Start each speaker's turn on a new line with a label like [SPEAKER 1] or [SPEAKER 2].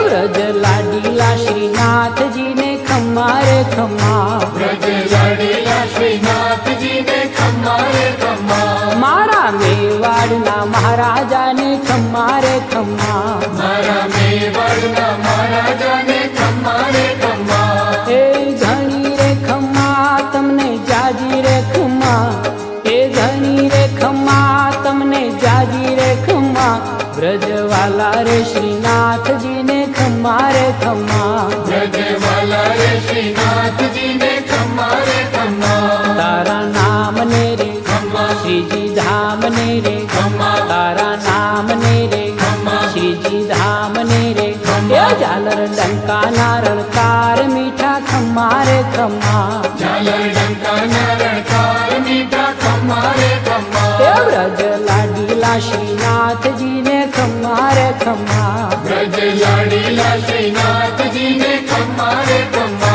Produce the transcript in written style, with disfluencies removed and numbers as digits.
[SPEAKER 1] વ્રજ લાડીલા શ્રીનાથ જી ને ખમ્મા રે ખમ્મા,
[SPEAKER 2] વ્રજ લાડીલા શ્રીનાથ જી ને ખમ્મા રે ખમ્મા,
[SPEAKER 1] મારા મેવાડના મહારાજા ને ખમ્મા રે ખમ્મા,
[SPEAKER 2] મારા મેવાડના મહારાજા ને ખમ્મા રે ખમ્મા,
[SPEAKER 1] એ ધણી રે ખમ્મા તમને જાજી રે ખમ્મા, એ ધણી રે ખમ્મા તમને જાજી રે ખમ્મા, વ્રજવાલા રે શ્રીનાથજી ને ખમ્મા રે ખમ્મા,
[SPEAKER 2] વ્રજવાલા રે શ્રીનાથજી ને ખમ્મા રે ખમ્મા,
[SPEAKER 1] તારા નામ ને રે
[SPEAKER 2] ખમ્મા,
[SPEAKER 1] શ્રીજી ધામ ને રે
[SPEAKER 2] ખમ્મા,
[SPEAKER 1] તારા નામ ને રે
[SPEAKER 2] ખમ્મા,
[SPEAKER 1] શ્રીજી ધામ ને રે
[SPEAKER 2] ખમ્મા,
[SPEAKER 1] એ ઝાલર ડંકા ના રણકાર મીઠા ખમ્મા રે ખમ્મા,
[SPEAKER 2] ઝાલર ડંકા ના રણકાર મીઠા ખમ્મા રે ખમ્મા,
[SPEAKER 1] એ વ્રજ લાડીલા શ્રીનાથજી ને ખમ્મા રે ખમ્મા,
[SPEAKER 2] વ્રજ લાડીલા શ્રીનાથજી ને ખમ્મા રે ખમ્મા.